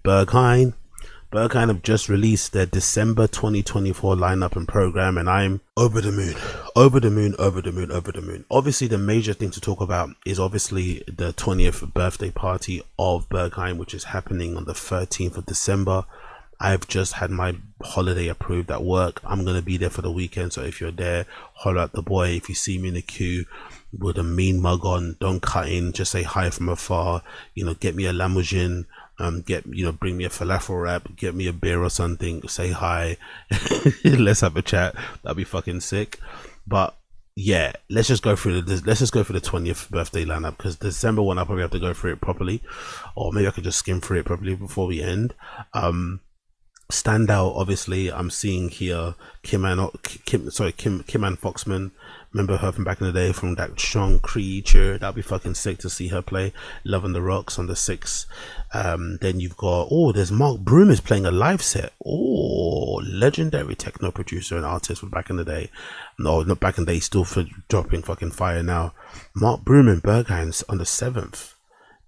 Berghain. Berghain have just released their December 2024 lineup and program, and I'm over the moon, over the moon, over the moon, over the moon. Obviously, the major thing to talk about is obviously the 20th birthday party of Berghain, which is happening on the 13th of December. I've just had my holiday approved at work. I'm going to be there for the weekend. So if you're there, holler at the boy. If you see me in the queue with a mean mug on, don't cut in. Just say hi from afar. You know, get me a limousine. Bring me a falafel wrap. Get me a beer or something. Say hi. Let's have a chat. That'd be fucking sick. But yeah, let's just go through the 20th birthday lineup, because the December one I'll probably have to go through it properly, or maybe I could just skim through it properly before we end. Standout, obviously, I'm seeing here Kim Ann Foxman. Remember her from back in the day from that strong creature. That'd be fucking sick to see her play Love on the Rocks on the 6th. Then you've got, there's Mark Broom is playing a live set. Legendary techno producer and artist from back in the day. No, not back in the day, still for dropping fucking fire now. Mark Broom and Berghain on the 7th.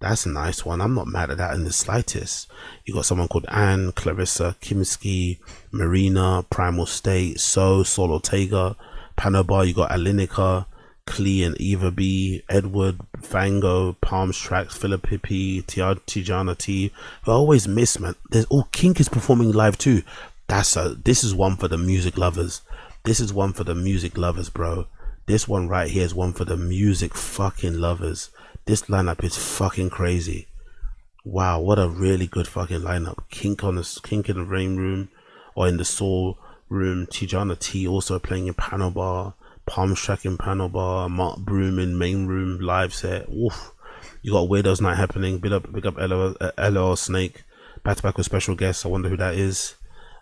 That's a nice one. I'm not mad at that in the slightest. You got someone called Anne, Clarissa, Kimski, Marina, Primal State, Sol Ortega, Panobar. You got Alinica, Klee and Eva B, Edward, Fango, Palms Tracks, Philippi P, Tijana T. I always miss, man. There's Kink is performing live too. This is one for the music lovers. This is one for the music lovers, bro. This one right here is one for the music fucking lovers. This lineup is fucking crazy. Wow, what a really good fucking lineup. Kink in the Rain Room, or in the Soul Room. Tijana T also playing in Panel Bar. Palm Track in Panel Bar. Mark Broom in Main Room live set. Oof. You got Weirdos Night happening. Big up LOL Snake. Back to back with special guests. I wonder who that is.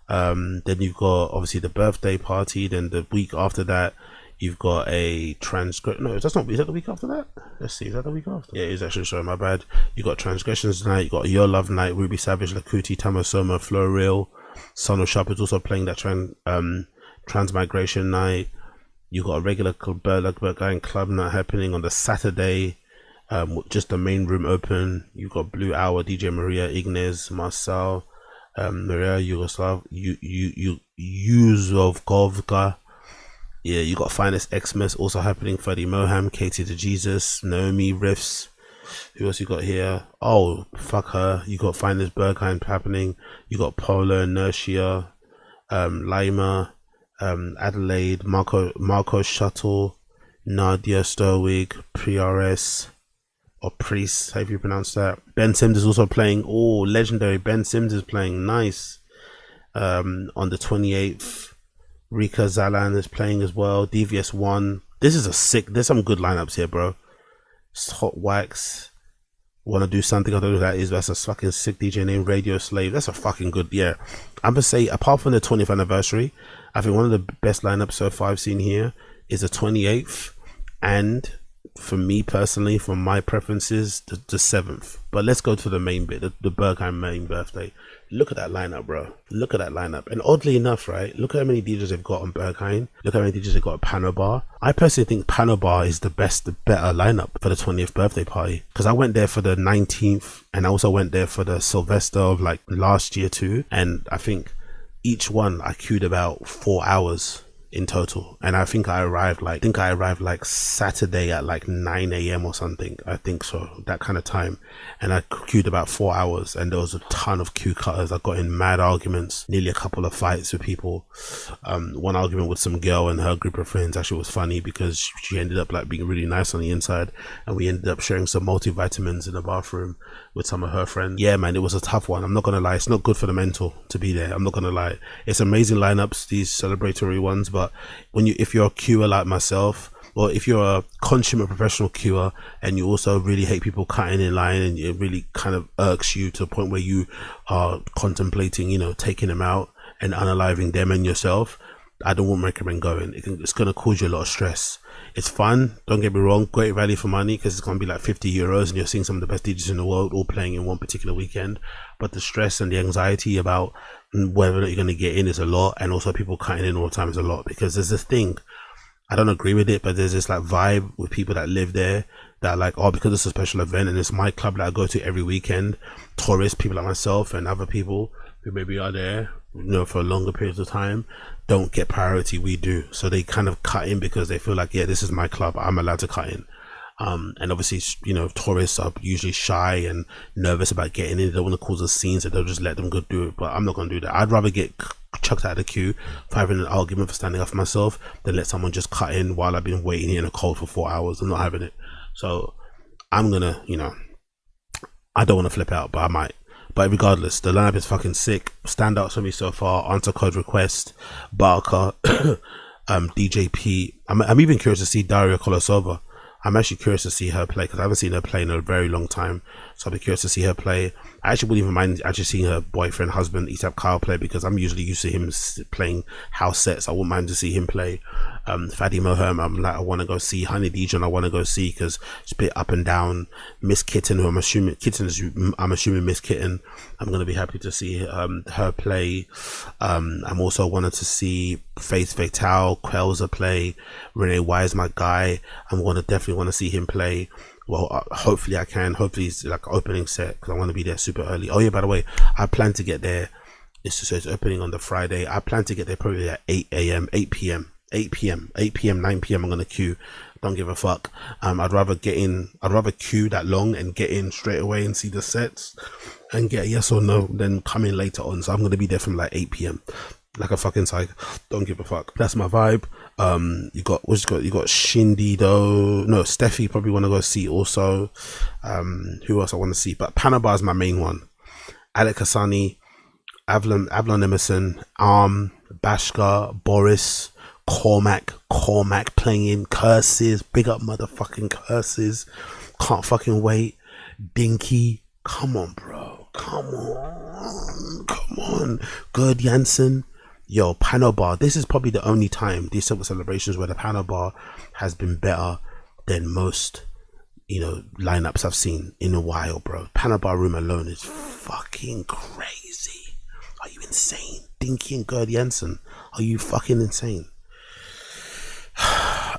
Then you've got obviously the birthday party. Then the week after that, you've got a transgression. No, that's not. Is that the week after that? Let's see. Is that the week after? Yeah, it is actually. Sorry, my bad. You got Transgressions Night. You got Your Love Night. Ruby Savage, Lakuti, Tamasoma, Floril. Son of Sharp is also playing that Transmigration Night. You got a regular Berghain club night happening on the Saturday. Just the Main Room open. You got Blue Hour, DJ Maria, Ignes, Marcel, Maria Yugoslav, Yuzovgovka. Yeah, you got Finest Xmas also happening. Freddie Moham, Katie to Jesus, Naomi Riffs. Who else you got here? Oh, fuck her. You got Finest Berghain happening. You got Paula, Inertia, Lima, Adelaide, Marco Shuttle, Nadia Sterwig, PRS, or Priest, how do you pronounce that? Ben Sims is also playing. Legendary Ben Sims is playing. Nice. On the 28th. Rika Zalan is playing as well. DVS 1. There's some good lineups here, bro. Hot Wax. Want to do something? I don't know who that is. That's a fucking sick DJ named Radio Slave. That's a fucking good, yeah. I'm gonna say, apart from the 20th anniversary, I think one of the best lineups so far I've seen here is the 28th, and for me personally, from my preferences, the 7th. But let's go to the main bit, the Berghain main birthday. Look at that lineup, bro. Look at that lineup. And oddly enough, right, look at how many DJs they've got on Berghain. Look how many DJs they've got at Panobar. I personally think Panobar is the better lineup for the 20th birthday party, because I went there for the 19th, and I also went there for the Sylvester of like last year too. And I think each one I queued about 4 hours in total, and I think I arrived like Saturday at like 9 a.m. or something. I think so, that kind of time. And I queued about 4 hours, and there was a ton of queue cutters. I got in mad arguments, nearly a couple of fights with people. One argument with some girl and her group of friends actually was funny, because she ended up like being really nice on the inside, and we ended up sharing some multivitamins in the bathroom with some of her friends. Yeah, man, it was a tough one. I'm not gonna lie, it's not good for the mental to be there. I'm not gonna lie. It's amazing lineups, these celebratory ones, but if you're a queuer like myself, or if you're a consummate professional queuer and you also really hate people cutting in line, and it really kind of irks you to the point where you are contemplating, taking them out and unaliving them and yourself, I don't recommend going. It's going to cause you a lot of stress. It's fun, don't get me wrong, great value for money, because it's going to be like 50 euros and you're seeing some of the best DJs in the world all playing in one particular weekend. But the stress and the anxiety about whether or not you're going to get in is a lot, and also people cutting in all the time is a lot, because there's this thing. I don't agree with it, but there's this like vibe with people that live there that are like, oh, because it's a special event and it's my club that I go to every weekend, tourists, people like myself and other people who maybe are there, you know, for longer periods of time, don't get priority. We do. So they kind of cut in because they feel like, yeah, this is my club, I'm allowed to cut in. And obviously, you know, tourists are usually shy and nervous about getting in. They don't want to cause a scene, so they'll just let them go do it. But I'm not going to do that. I'd rather get chucked out of the queue for having an argument for standing up for myself than let someone just cut in while I've been waiting here in the cold for 4 hours. I'm not having it. So I'm going to, you know, I don't want to flip out, but I might. But regardless, the lineup is fucking sick. Standouts for me so far: Answer Code Request, Barker, DJP. I'm even curious to see Daria Kolosova. I'm actually curious to see her play because I haven't seen her play in a very long time. So I'll be curious to see her play. I actually wouldn't even mind actually seeing her boyfriend, husband, Isab Kyle play because I'm usually used to him playing house sets. I wouldn't mind to see him play. Fadi Mohem, I'm like, I want to go see. Honey Dijon, I want to go see because it's a bit up and down. Miss Kitten, who I'm assuming Miss Kitten. I'm going to be happy to see her play. I'm also wanted to see Faith Fatale, Quelza play. Renee Wise, my guy. I'm going to definitely want to see him play. Well, hopefully I can. Hopefully it's like an opening set because I want to be there super early. Oh yeah, by the way, I plan to get there. It's opening on the Friday. I plan to get there probably at 8 a.m., 8 p.m., 9 p.m. I'm going to queue. Don't give a fuck. I'd rather queue that long and get in straight away and see the sets and get a yes or no than come in later on. So I'm going to be there from like 8 p.m. like a fucking psych. Don't give a fuck. That's my vibe. You got Shindy though. No, Steffi probably want to go see also. Who else I want to see? But Panabar is my main one. Alec Hassani, Avalon Emerson, Bashka, Boris, Cormac playing Curses. Big up motherfucking Curses. Can't fucking wait. Dinky. Come on, bro. Come on. Gerd Jansen. Yo, Panel Bar. This is probably the only time these silver celebrations where the Panel Bar has been better than most, you know, lineups I've seen in a while, bro. Panel Bar room alone is fucking crazy. Are you insane? Dinky and Gerd Jansen. Are you fucking insane?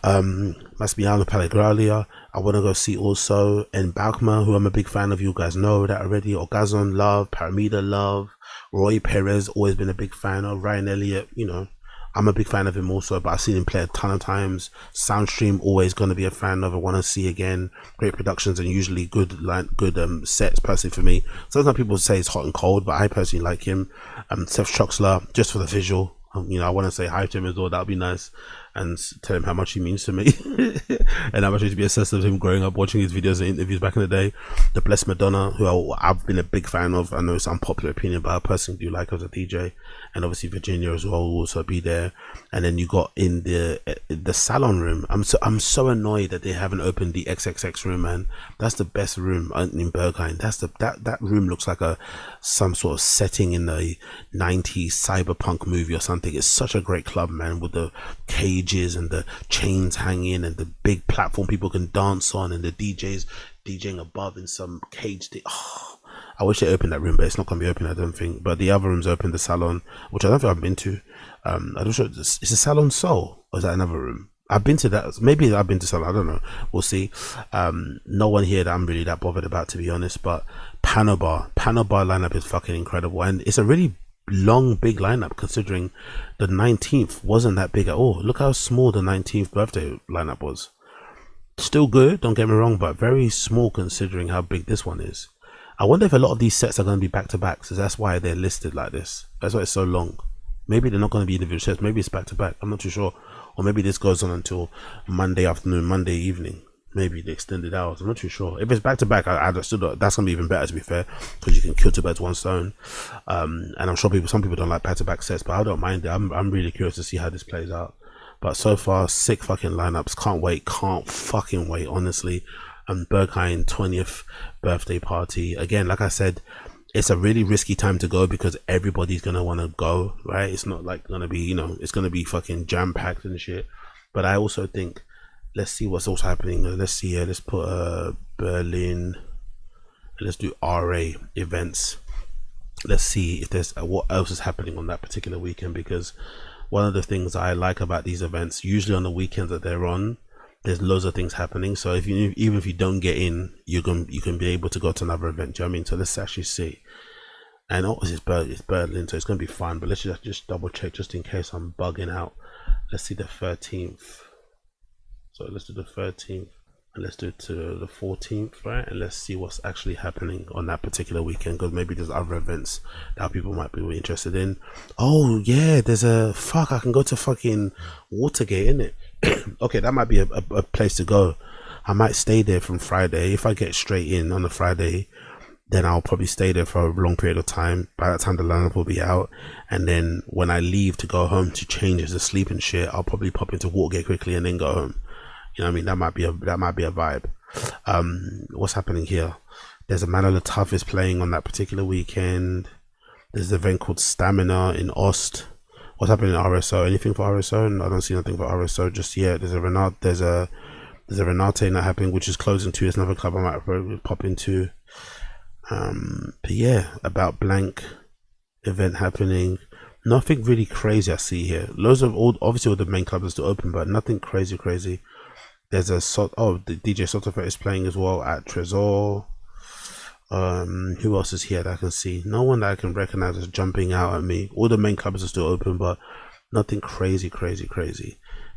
Massimiliano Pellegrino, I want to go see also, and Balkma, who I'm a big fan of. You guys know that already. Orgazon, love. Paramida, love. Roy Perez, always been a big fan of. Ryan Elliott, you know, I'm a big fan of him also, but I've seen him play a ton of times. Soundstream, always going to be a fan of. I want to see again. Great productions and usually good sets personally for me. Sometimes people say it's hot and cold, but I personally like him. Seth Troxler, just for the visual. You know, I want to say hi to him as well. That would be nice, and tell him how much he means to me and how much I used to be obsessed with him growing up, watching his videos and interviews back in the day. The Blessed Madonna, who I've been a big fan of. I know it's an unpopular opinion, but I personally do like her as a DJ. And obviously Virginia as well will also be there. And then you got in the salon room. I'm so annoyed that they haven't opened the XXX room, man. That's the best room in Berghain. That room looks like some sort of setting in the 90s cyberpunk movie or something. It's such a great club, man, with the cages and the chains hanging and the big platform people can dance on and the DJs DJing above in some cage thing. I wish they opened that room, but it's not going to be open, I don't think. But the other room's open, the salon, which I don't think I've been to. I'm not sure. Is the salon Soul? Or is that another room? I've been to that. Maybe I've been to salon. I don't know. We'll see. No one here that I'm really that bothered about, to be honest. But Panel Bar lineup is fucking incredible. And it's a really long, big lineup considering the 19th wasn't that big at all. Look how small the 19th birthday lineup was. Still good, don't get me wrong, but very small considering how big this one is. I wonder if a lot of these sets are going to be back-to-back, so that's why they're listed like this. That's why it's so long. Maybe they're not going to be individual sets. Maybe it's back-to-back. I'm not too sure. Or maybe this goes on until Monday afternoon, Monday evening. Maybe the extended hours. I'm not too sure. If it's back-to-back, I understood that's going to be even better, to be fair, because you can kill two birds with one stone. And I'm sure some people don't like back-to-back sets, but I don't mind it. I'm really curious to see how this plays out. But so far, sick fucking lineups. Can't fucking wait, honestly. Berghain 20th birthday party. Again, like I said, it's a really risky time to go because everybody's gonna want to go, right? It's not like gonna be, you know, it's gonna be fucking jam-packed and shit. But I also think, let's see what's also happening. Let's see here. Let's put Berlin. Let's do RA events. Let's see if there's what else is happening on that particular weekend, because one of the things I like about these events, usually on the weekends that they're on, there's loads of things happening. So if you, even if you don't get in, you can be able to go to another event. Do you know what I mean? So let's actually see. And obviously it's Berlin, so it's gonna be fun. But let's just double check just in case I'm bugging out. Let's see the 13th. So let's do the 13th. And let's do it to the 14th, right? And let's see what's actually happening on that particular weekend, because maybe there's other events that people might be interested in. Oh yeah, there's a I can go to fucking Watergate, innit? Okay, that might be a place to go. I might stay there from Friday. If I get straight in on a Friday, then I'll probably stay there for a long period of time. By that time the lineup will be out, and then when I leave to go home to change as a sleep and shit, I'll probably pop into Watergate quickly and then go home. You know what I mean? That might be a vibe. What's happening here? There's a Man of the Toughest playing on that particular weekend. There's an event called Stamina in Ost. What's happening in RSO? Anything for RSO? No, I don't see nothing for RSO just yet. There's a Renate not happening, which is closing too. It's another club I might probably pop into. But yeah, About Blank event happening. Nothing really crazy I see here. Loads of obviously all the main clubs are still open, but nothing crazy. There's the DJ Sotofet is playing as well at Trésor. Who else is here that I can see? No one that I can recognize is jumping out at me. All the main clubs are still open, but nothing crazy.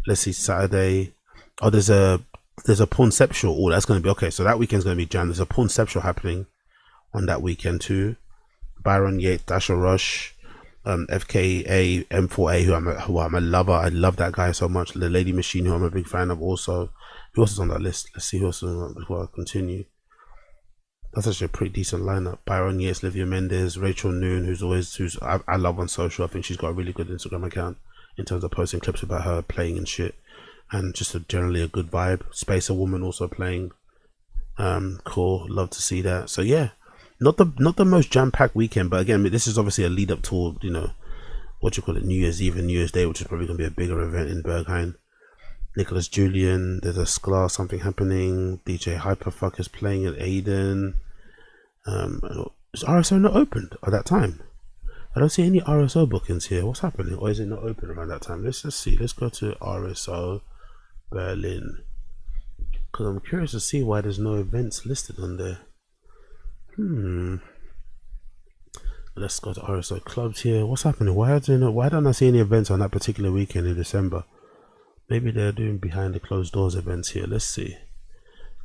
Let's see, Saturday. Oh, there's a Pornceptual. Oh, that's going to be okay. So that weekend's going to be jammed. There's a Pornceptual happening on that weekend too. Byron Yates, Dasher Rush, FKA M4A, who I'm a lover. I love that guy so much. The Lady Machine, who I'm a big fan of also. Who else is on that list? Let's see who else is on that before I continue. That's actually a pretty decent lineup. Byron Yates, Livia Mendes, Rachel Noon, who's I love on social. I think she's got a really good Instagram account in terms of posting clips about her playing and shit, and just generally a good vibe. Spacer Woman also playing. Cool, love to see that. So yeah, not the most jam-packed weekend, but again, this is obviously a lead up to, you know, what you call it, New Year's Eve and New Year's Day, which is probably gonna be a bigger event in Berghain. Nicholas Julian, there's a Sklar something happening. DJ Hyperfuck is playing at Aiden. Is RSO not opened at that time? I don't see any RSO bookings here. What's happening? Or is it not open around that time? Let's see. Let's go to RSO Berlin, because I'm curious to see why there's no events listed on there. Let's go to RSO clubs here. What's happening? Why don't I see any events on that particular weekend in December? Maybe they're doing behind the closed doors events here. Let's see.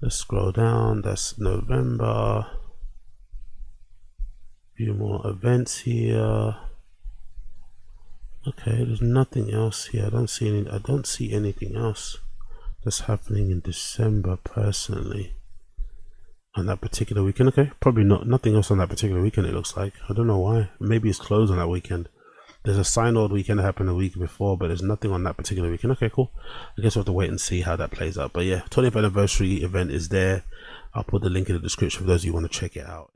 Let's scroll down. That's November. Few more events here. Okay, there's nothing else here. I don't see anything else that's happening in December personally on that particular weekend. Okay, probably nothing else on that particular weekend, it looks like. I don't know why. Maybe it's closed on that weekend. There's a Synod weekend that happened a week before, but there's nothing on that particular weekend. Okay, cool. I guess we'll have to wait and see how that plays out. But yeah, 20th anniversary event is there. I'll put the link in the description for those of you who want to check it out.